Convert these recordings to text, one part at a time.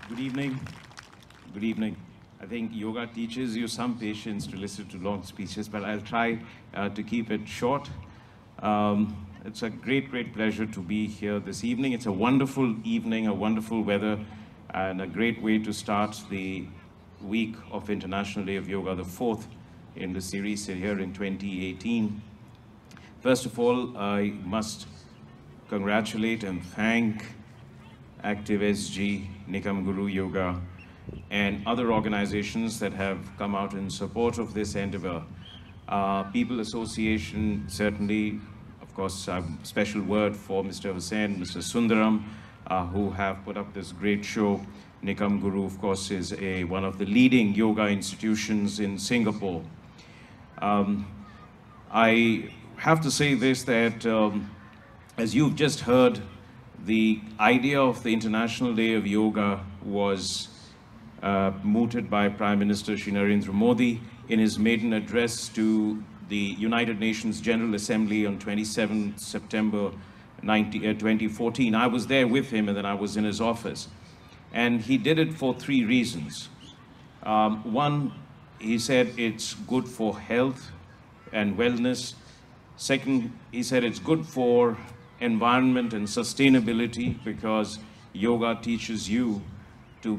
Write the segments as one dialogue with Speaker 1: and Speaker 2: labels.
Speaker 1: Good evening. Good evening. I think yoga teaches you some patience to listen to long speeches, but I'll try to keep it short. It's a great pleasure to be here this evening. It's a wonderful evening, a wonderful weather, and a great way to start the week of International Day of Yoga, the fourth in the series here in 2018. First of all, I must congratulate and thank Active SG, Nikam Guru Yoga, and other organizations that have come out in support of this endeavor. People Association, certainly, of course, a special word for Mr. Hussain, Mr. Sundaram, who have put up this great show. Nikam Guru, of course, is one of the leading yoga institutions in Singapore. I have to say this, that as you've just heard, the idea of the International Day of Yoga was mooted by Prime Minister Shri Narendra Modi in his maiden address to the United Nations General Assembly on 27 September 2014. I was there with him, and then I was in his office. And he did it for three reasons. One, he said it's good for health and wellness. Second, he said it's good for environment and sustainability, because yoga teaches you to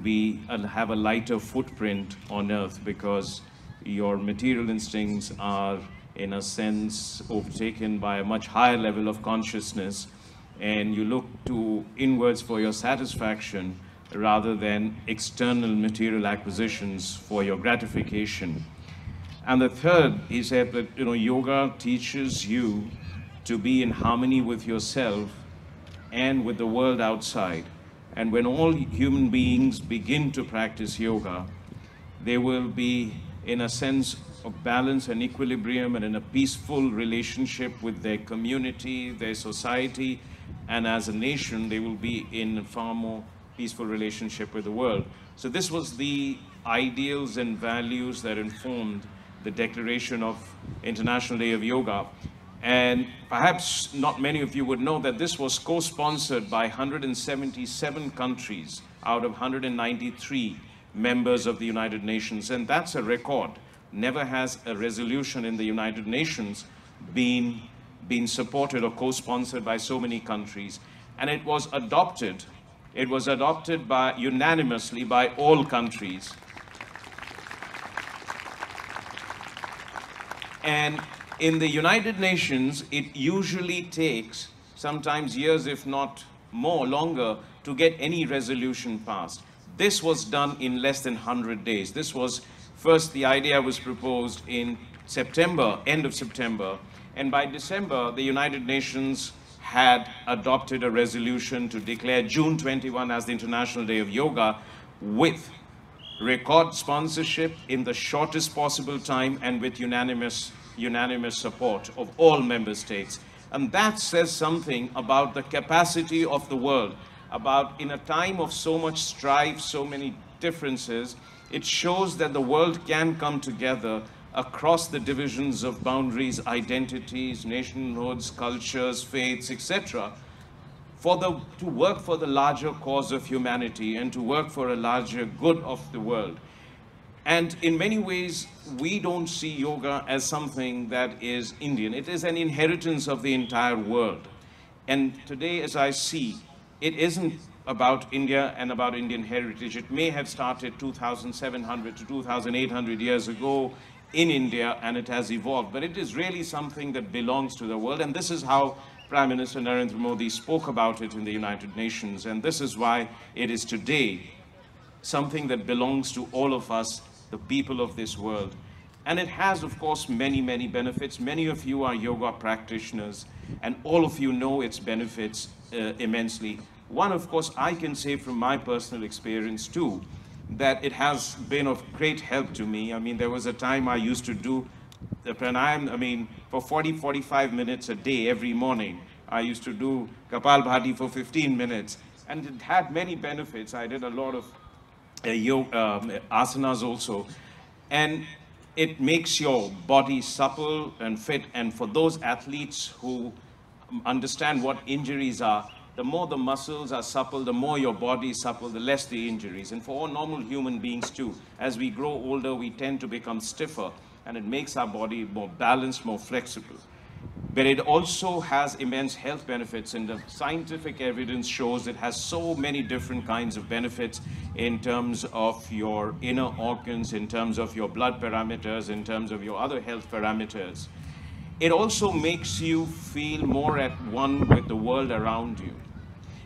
Speaker 1: have a lighter footprint on earth, because your material instincts are in a sense overtaken by a much higher level of consciousness, and you look to inwards for your satisfaction rather than external material acquisitions for your gratification. And the third, he said that yoga teaches you to be in harmony with yourself and with the world outside. And when all human beings begin to practice yoga, they will be in a sense of balance and equilibrium and in a peaceful relationship with their community, their society, and as a nation, they will be in a far more peaceful relationship with the world. So this was the ideals and values that informed the declaration of International Day of Yoga. And perhaps not many of you would know that this was co-sponsored by 177 countries out of 193 members of the United Nations. And that's a record. Never has a resolution in the United Nations been supported or co-sponsored by so many countries. And it was adopted unanimously by all countries. And in the United Nations, it usually takes sometimes years, if not more, longer, to get any resolution passed. This was done in less than 100 days. This was first, the idea was proposed in September, end of September, and by December, the United Nations had adopted a resolution to declare June 21 as the International Day of Yoga, with record sponsorship in the shortest possible time and with unanimous support of all member states. And that says something about the capacity of the world, about in a time of so much strife, so many differences, it shows that the world can come together across the divisions of boundaries, identities, nationhoods, cultures, faiths, etc., to work for the larger cause of humanity and to work for a larger good of the world. And in many ways, we don't see yoga as something that is Indian. It is an inheritance of the entire world. And today, as I see, it isn't about India and about Indian heritage. It may have started 2,700 to 2,800 years ago in India, and it has evolved. But it is really something that belongs to the world. And this is how Prime Minister Narendra Modi spoke about it in the United Nations. And this is why it is today something that belongs to all of us, the people of this world. And it has, of course, many benefits. Many of you are yoga practitioners, and all of you know its benefits immensely. One, of course, I can say from my personal experience too, that it has been of great help to me. I mean, there was a time I used to do the pranayam, for 40-45 minutes a day, every morning. I used to do Kapalbhati for 15 minutes, and it had many benefits. I did a lot of asanas also, and it makes your body supple and fit. And for those athletes who understand what injuries are, The more the muscles are supple, the more your body is supple, the less the injuries. And for all normal human beings too, as we grow older, we tend to become stiffer, and it makes our body more balanced, more flexible. But it also has immense health benefits, and the scientific evidence shows it has so many different kinds of benefits in terms of your inner organs, in terms of your blood parameters, in terms of your other health parameters. It also makes you feel more at one with the world around you.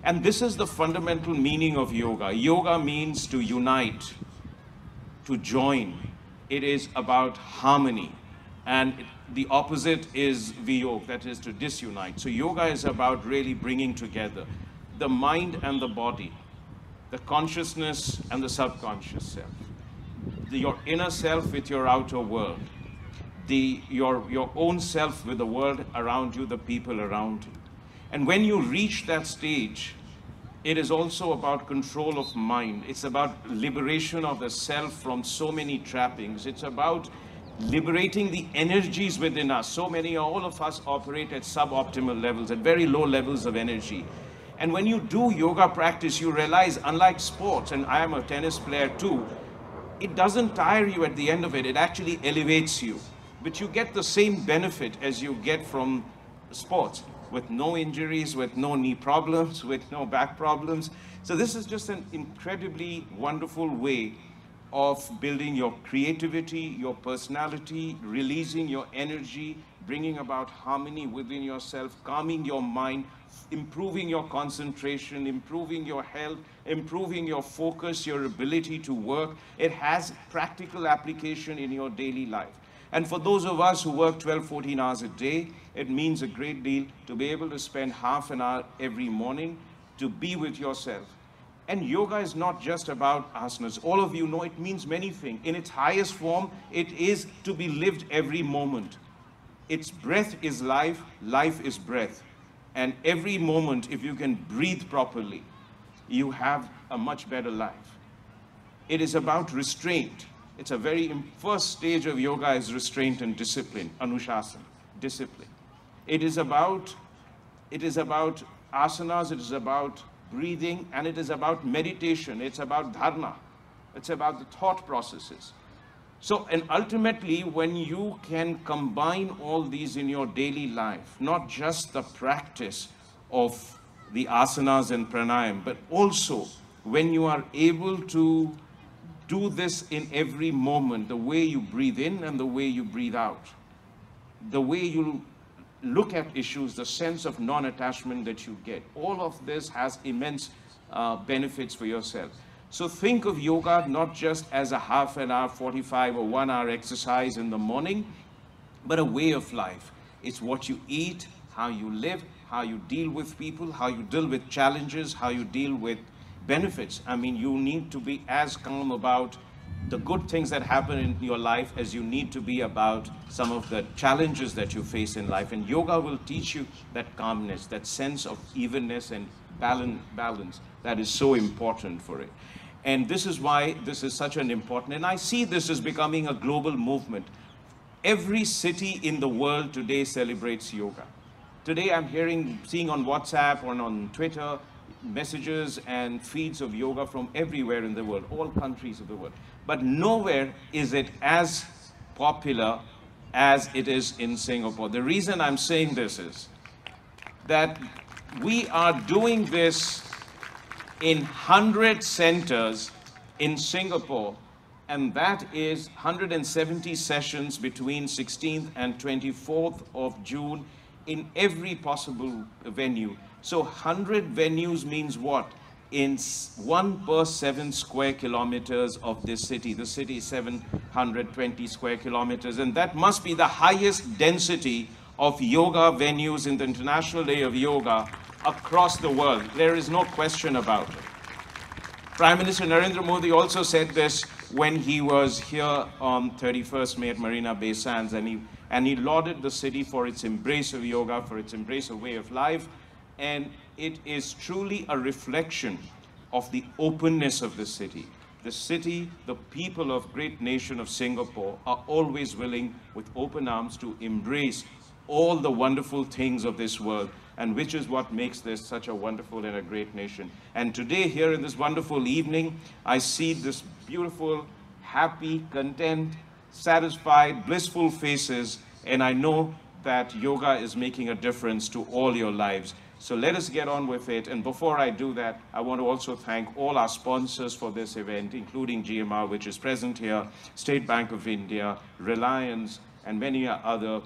Speaker 1: And this is the fundamental meaning of yoga. Yoga means to unite, to join. It is about harmony. And the opposite is viyog, that is to disunite. So yoga is about really bringing together the mind and the body, the consciousness and the subconscious self, your inner self with your outer world, your own self with the world around you, the people around you. And when you reach that stage, it is also about control of mind. It's about liberation of the self from so many trappings. It's about liberating the energies within us. All of us operate at suboptimal levels, at very low levels of energy. And when you do yoga practice, you realize, unlike sports, and I am a tennis player too, it doesn't tire you at the end of it. It actually elevates you. But you get the same benefit as you get from sports, with no injuries, with no knee problems, with no back problems. So this is just an incredibly wonderful way of building your creativity, your personality, releasing your energy, bringing about harmony within yourself, calming your mind, improving your concentration, improving your health, improving your focus, your ability to work. It has practical application in your daily life. And for those of us who work 12, 14 hours a day, it means a great deal to be able to spend half an hour every morning to be with yourself. And yoga is not just about asanas. All of you know it means many things. In its highest form, it is to be lived every moment. Its breath is life, life is breath. And every moment, if you can breathe properly, you have a much better life. It is about restraint. It's a very first stage of yoga is restraint and discipline, anushasana, discipline. It is about asanas, it is about breathing, and it is about meditation. It's about dharma. It's about the thought processes. So, and ultimately, when you can combine all these in your daily life, not just the practice of the asanas and pranayam, but also when you are able to do this in every moment, the way you breathe in and the way you breathe out, the way you look at issues, the sense of non-attachment that you get, all of this has immense benefits for yourself. So think of yoga not just as a half an hour, 45 or 1 hour exercise in the morning, but a way of life. It's what you eat, how you live, how you deal with people, how you deal with challenges, how you deal with benefits. I mean, you need to be as calm about the good things that happen in your life as you need to be about some of the challenges that you face in life. And yoga will teach you that calmness, that sense of evenness and balance that is so important for it. And this is why this is such an important, and I see this as becoming a global movement. Every city in the world today celebrates yoga. Today I'm seeing on WhatsApp or on Twitter, messages and feeds of yoga from everywhere in the world, all countries of the world. But nowhere is it as popular as it is in Singapore. The reason I'm saying this is that we are doing this in 100 centers in Singapore, and that is 170 sessions between 16th and 24th of June in every possible venue. So 100 venues means what? In 1 per 7 square kilometers of this city. The city is 720 square kilometers, and that must be the highest density of yoga venues in the International Day of Yoga across the world. There is no question about it. Prime Minister Narendra Modi also said this when he was here on 31st May at Marina Bay Sands, and he lauded the city for its embrace of yoga, for its embrace of way of life. And it is truly a reflection of the openness of the city. The city, the people of great nation of Singapore are always willing with open arms to embrace all the wonderful things of this world, and which is what makes this such a wonderful and a great nation. And today, here in this wonderful evening, I see this beautiful, happy, content, satisfied, blissful faces, and I know that yoga is making a difference to all your lives. So let us get on with it. And before I do that, I want to also thank all our sponsors for this event, including GMR, which is present here, State Bank of India, Reliance, and many other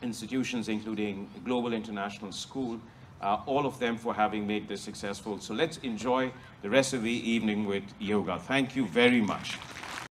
Speaker 1: institutions, including Global International School, all of them for having made this successful. So let's enjoy the rest of the evening with yoga. Thank you very much.